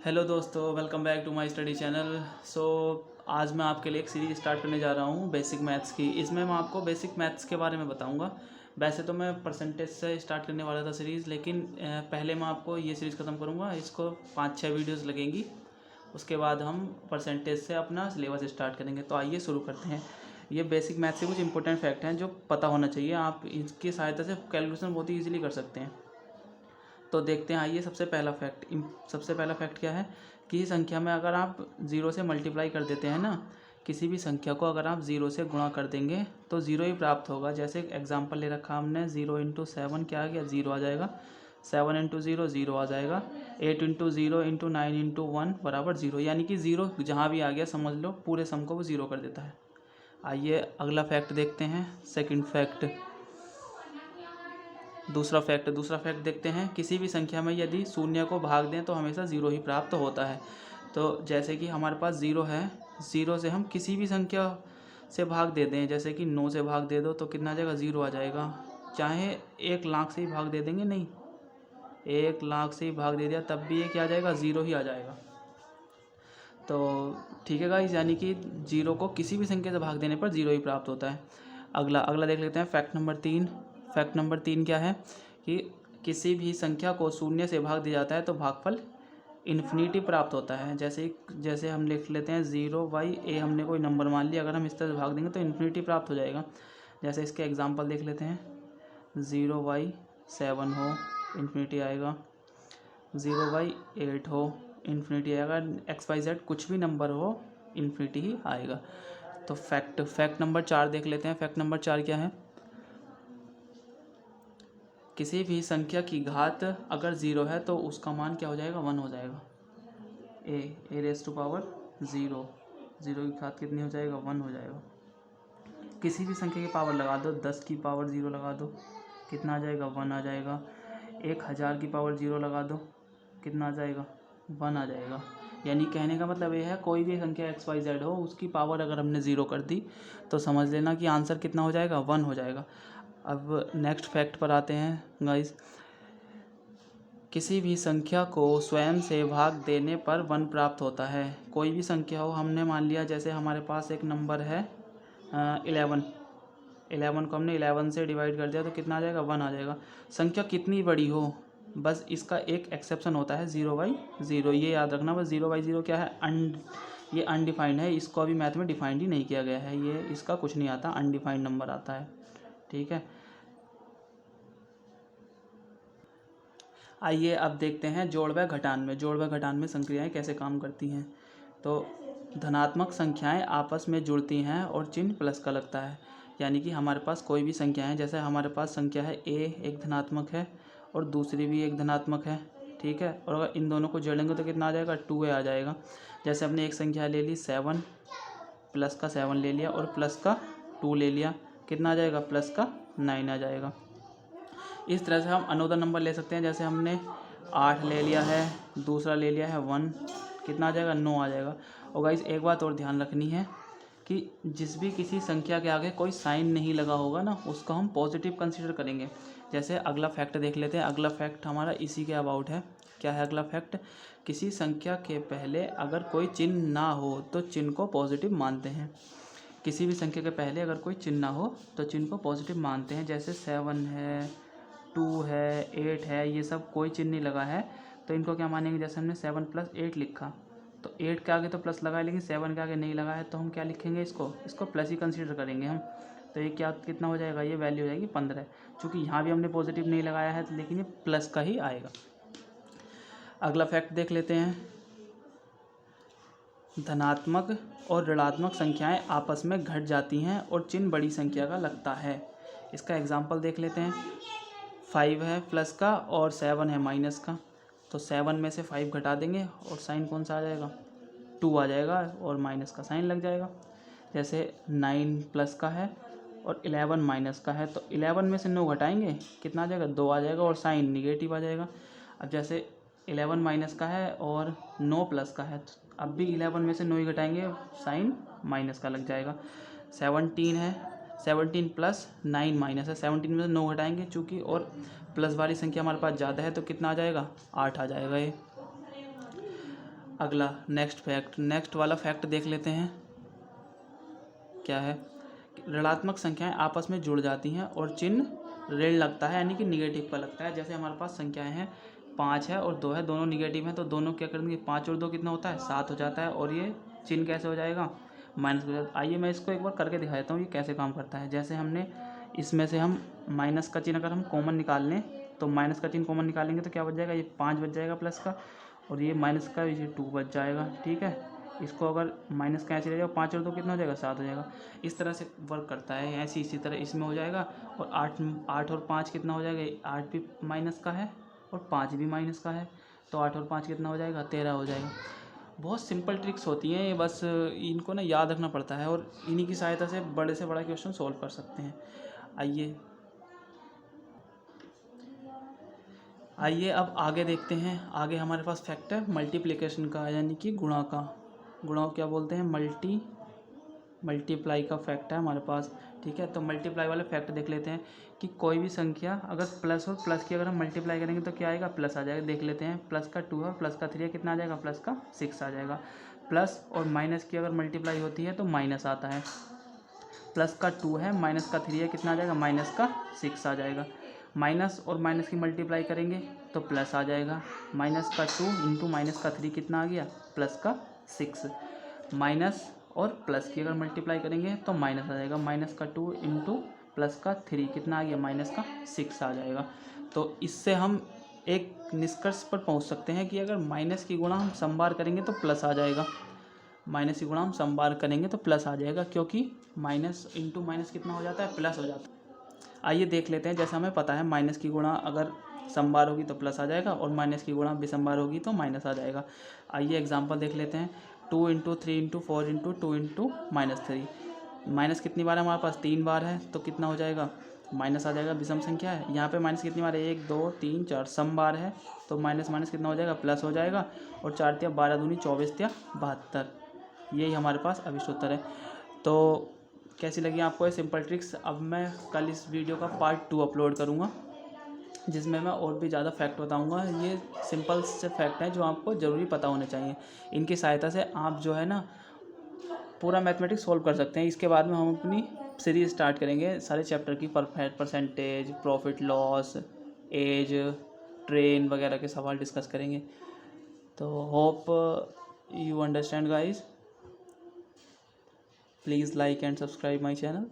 Hello दोस्तों, welcome back to my study channel. आज मैं आपके लिए एक सीरीज़ स्टार्ट करने जा रहा हूँ बेसिक मैथ्स की। इसमें मैं आपको बेसिक मैथ्स के बारे में बताऊँगा। वैसे तो मैं परसेंटेज से स्टार्ट करने वाला था सीरीज़, लेकिन पहले मैं आपको ये सीरीज़ ख़त्म करूँगा। इसको 5-6 वीडियोज़ लगेंगी, उसके बाद हम परसेंटेज से अपना सिलेबस स्टार्ट करेंगे। तो आइए शुरू करते हैं। ये बेसिक मैथ्स के कुछ इंपॉर्टेंट फैक्ट हैं जो पता होना चाहिए। आप इसकी सहायता से कैलकुलेशन बहुत ही ईजिली कर सकते हैं। तो देखते हैं। आइए, सबसे पहला फैक्ट क्या है कि संख्या में अगर आप ज़ीरो से मल्टीप्लाई कर देते हैं ना, किसी भी संख्या को अगर आप ज़ीरो से गुणा कर देंगे तो ज़ीरो ही प्राप्त होगा। जैसे एक एग्जांपल ले रखा हमने, 0 इंटू 7 क्या आ गया, ज़ीरो आ जाएगा। 7 इंटू ज़ीरो ज़ीरो आ जाएगा। 8 इंटू ज़ीरो इंटू 9 इंटू 1 बराबर ज़ीरो। यानी कि ज़ीरो जहाँ भी आ गया समझ लो पूरे सम को वो ज़ीरो कर देता है। आइए अगला फैक्ट देखते हैं। सेकंड फैक्ट, दूसरा फैक्ट देखते हैं। किसी भी संख्या में यदि शून्य को भाग दें तो हमेशा ज़ीरो ही प्राप्त होता है। तो जैसे कि हमारे पास ज़ीरो है, ज़ीरो से हम किसी भी संख्या से भाग दे दें, जैसे कि 9 से भाग दे दो तो कितना आ जाएगा, ज़ीरो आ जाएगा। चाहे 1 लाख से ही भाग दे देंगे, नहीं 1 लाख से ही भाग दे दिया तब भी ये क्या आ जाएगा, ज़ीरो ही आ जाएगा। तो ठीक है गाइस, यानी कि ज़ीरो को किसी भी संख्या से भाग देने पर ज़ीरो ही प्राप्त होता है। अगला देख लेते हैं। फैक्ट नंबर 3 क्या है कि किसी भी संख्या को शून्य से भाग दिया जाता है तो भागफल इन्फिनिटी प्राप्त होता है। जैसे हम लिख लेते हैं 0/a, हमने कोई नंबर मान लिया, अगर हम इस तरह से भाग देंगे तो इन्फिनिटी प्राप्त हो जाएगा। जैसे इसके एग्जांपल देख लेते हैं। 0/7 हो, इन्फिनिटी आएगा। 0/8 हो, इन्फिनिटी आएगा। XYZ कुछ भी नंबर हो, इन्फिनिटी ही आएगा। तो फैक्ट नंबर 4 देख लेते हैं। फैक्ट नंबर 4 क्या है, किसी भी संख्या की घात अगर ज़ीरो है तो उसका मान क्या हो जाएगा, 1 हो जाएगा। A raise to power zero, zero की घात कितनी हो जाएगा, 1 हो जाएगा। किसी भी संख्या की पावर लगा दो, 10 की पावर ज़ीरो लगा दो, कितना आ जाएगा, 1 आ जाएगा। 1000 की पावर ज़ीरो लगा दो, कितना आ जाएगा, 1 आ जाएगा। यानी कहने का मतलब ये है, कोई भी संख्या XYZ हो, उसकी पावर अगर हमने ज़ीरो कर दी तो समझ लेना कि आंसर कितना हो जाएगा, 1 हो जाएगा। अब नेक्स्ट फैक्ट पर आते हैं गाइस। किसी भी संख्या को स्वयं से भाग देने पर 1 प्राप्त होता है। कोई भी संख्या हो, हमने मान लिया जैसे हमारे पास एक नंबर है 11 को हमने 11 से डिवाइड कर दिया तो कितना आ जाएगा, 1 आ जाएगा। संख्या कितनी बड़ी हो, बस इसका एक एक्सेप्शन होता है, 0/0। ये याद रखना, बस 0/0 क्या है, ये अनडिफाइंड है। इसको अभी मैथ में डिफाइंड ही नहीं किया गया है, ये इसका कुछ नहीं आता, अनडिफाइंड नंबर आता है। ठीक है, आइए अब देखते हैं जोड़ व घटान में संक्रियाएं कैसे काम करती हैं। तो धनात्मक संख्याएं आपस में जुड़ती हैं और चिन्ह प्लस का लगता है। यानी कि हमारे पास कोई भी संख्या है, जैसे हमारे पास संख्या है a, एक धनात्मक है और दूसरी भी एक धनात्मक है। ठीक है, और अगर इन दोनों को जोड़ेंगे तो कितना आ जाएगा, 2a आ जाएगा। जैसे हमने एक संख्या ले ली 7, प्लस का 7 ले लिया और प्लस का 2 ले लिया, कितना आ जाएगा, प्लस का 9 आ जाएगा। इस तरह से हम अनोदर नंबर ले सकते हैं। जैसे हमने 8 ले लिया है, दूसरा ले लिया है 1, कितना आ जाएगा, 9 आ जाएगा। और गाइस एक बात और ध्यान रखनी है कि जिस भी किसी संख्या के आगे कोई साइन नहीं लगा होगा ना, उसको हम पॉजिटिव कंसीडर करेंगे। जैसे अगला फैक्ट देख लेते हैं। अगला फैक्ट हमारा इसी के अबाउट है। क्या है अगला फैक्ट, किसी संख्या के पहले अगर कोई चिन्ह ना हो तो चिन्ह को पॉजिटिव मानते हैं। किसी भी संख्या के पहले अगर कोई चिन्ह ना हो तो चिन्ह को पॉजिटिव मानते हैं। जैसे 7 है, 2 है, 8 है, ये सब कोई चिन्ह नहीं लगा है तो इनको क्या मानेंगे। जैसे हमने 7 + 8 लिखा तो 8 के आगे तो प्लस लगा है, लेकिन 7 के आगे नहीं लगा है तो हम क्या लिखेंगे, इसको प्लस ही कंसीडर करेंगे हम। तो ये कितना हो जाएगा, ये वैल्यू हो जाएगी 15। चूँकि यहाँ भी हमने पॉजिटिव नहीं लगाया है लेकिन ये प्लस का ही आएगा। अगला फैक्ट देख लेते हैं। धनात्मक और ऋणात्मक संख्याएं आपस में घट जाती हैं और चिन्ह बड़ी संख्या का लगता है। इसका एग्जाम्पल देख लेते हैं। 5 है प्लस का और 7 है माइनस का, तो 7 में से 5 घटा देंगे और साइन कौन सा आ जाएगा, 2 आ जाएगा और माइनस का साइन लग जाएगा। जैसे 9 प्लस का है और 11 माइनस का है, तो 11 में से 9 घटाएंगे, कितना आ जाएगा, 2 आ जाएगा और साइन निगेटिव आ जाएगा। अब जैसे 11 माइनस का है और 9 प्लस का है, तो अब भी 11 में से 9 ही घटाएंगे, साइन माइनस का लग जाएगा। 17 है, 17 प्लस 9 माइनस है, 17 में से 9 घटाएंगे चूँकि, और प्लस वाली संख्या हमारे पास ज़्यादा है तो कितना आ जाएगा, 8 आ जाएगा ये। अगला नेक्स्ट वाला फैक्ट देख लेते हैं। क्या है? ऋणात्मक संख्याएं आपस में जुड़ जाती हैं और चिन्ह ऋण लगता है, यानी कि निगेटिव का लगता है। जैसे हमारे पास संख्याएं हैं 5 है और 2 है, दोनों निगेटिव हैं, तो दोनों क्या करेंगे, 5 और 2 कितना होता है, 7 हो जाता है। और ये चिन्ह कैसे हो जाएगा, माइनस हो जाता है। आइए मैं इसको एक बार करके दिखा देता हूँ ये कैसे काम करता है। जैसे हमने इसमें से हम माइनस का चिन्ह अगर हम कॉमन निकाल लें, तो माइनस का चिन्ह कॉमन निकालेंगे तो क्या बच जाएगा, ये 5 बच जाएगा प्लस का, और ये माइनस का ये 2 बच जाएगा। ठीक है, इसको अगर माइनस का ऐसे ले जाओ, 5 और 2 कितना हो जाएगा, 7 हो जाएगा। इस तरह से वर्क करता है। ऐसे इसी तरह इसमें हो जाएगा। और 8 और 5 कितना हो जाएगा, 8 भी माइनस का है और 5 भी माइनस का है, तो 8 और 5 कितना हो जाएगा, 13 हो जाएगा। बहुत सिंपल ट्रिक्स होती हैं ये, बस इनको ना याद रखना पड़ता है और इन्हीं की सहायता से बड़ा क्वेश्चन सॉल्व कर सकते हैं। आइए अब आगे देखते हैं। आगे हमारे पास फैक्ट है मल्टीप्लिकेशन का, यानी कि गुणा का। गुणा को क्या बोलते हैं, मल्टीप्लाई का फैक्ट है हमारे पास। ठीक है, तो मल्टीप्लाई वाले फैक्ट देख लेते हैं कि कोई भी संख्या अगर प्लस और प्लस की अगर हम मल्टीप्लाई करेंगे तो क्या आएगा, प्लस आ जाएगा। देख लेते हैं, प्लस का 2 है और प्लस का 3 है, कितना आ जाएगा, प्लस का 6 आ जाएगा। प्लस और माइनस की अगर मल्टीप्लाई होती है तो माइनस आता है। प्लस का 2 है, माइनस का 3 है, कितना आ जाएगा, माइनस का 6 आ जाएगा। माइनस और माइनस की मल्टीप्लाई करेंगे तो प्लस आ जाएगा। माइनस का 2 इंटू माइनस का 3 कितना आ गया, प्लस का 6। माइनस और प्लस की अगर मल्टीप्लाई करेंगे तो माइनस आ जाएगा। माइनस का 2 इंटू प्लस का 3 कितना आ गया, माइनस का 6 आ जाएगा। तो इससे हम एक निष्कर्ष पर पहुंच सकते हैं कि अगर माइनस की गुणा हम समबार करेंगे तो प्लस आ जाएगा। माइनस की गुणा हम समबार करेंगे तो प्लस आ जाएगा, क्योंकि माइनस इंटू माइनस कितना हो जाता है, प्लस हो जाता है। आइए देख लेते हैं। जैसे हमें पता है माइनस की गुणा अगर समबार होगी तो प्लस आ जाएगा और माइनस की गुणा विषमबार होगी तो माइनस आ जाएगा। आइए एग्जांपल देख लेते हैं। 2 into 3 into 4 into 2 into -3। Minus कितनी बार है हमारे पास, 3 बार है, तो कितना हो जाएगा, माइनस आ जाएगा। विषम संख्या है, यहाँ पे माइनस कितनी बार है, 1 2 3 4 सम बार है, तो माइनस माइनस कितना हो जाएगा, प्लस हो जाएगा। और 4 तिया 12 दूनी 24 तिया 72। यही हमारे पास अभिष्ट उत्तर है। तो कैसी लगी आपको ये सिंपल ट्रिक्स। अब मैं कल इस वीडियो का पार्ट 2 अपलोड करूँगा, जिसमें मैं और भी ज़्यादा फैक्ट बताऊँगा। ये सिंपल से फैक्ट हैं जो आपको ज़रूरी पता होने चाहिए। इनकी सहायता से आप जो है ना पूरा मैथमेटिक्स सॉल्व कर सकते हैं। इसके बाद में हम अपनी सीरीज स्टार्ट करेंगे सारे चैप्टर की, percentage, profit loss, age, train वगैरह के सवाल डिस्कस करेंगे। तो hope you understand guys. Please like and subscribe my channel.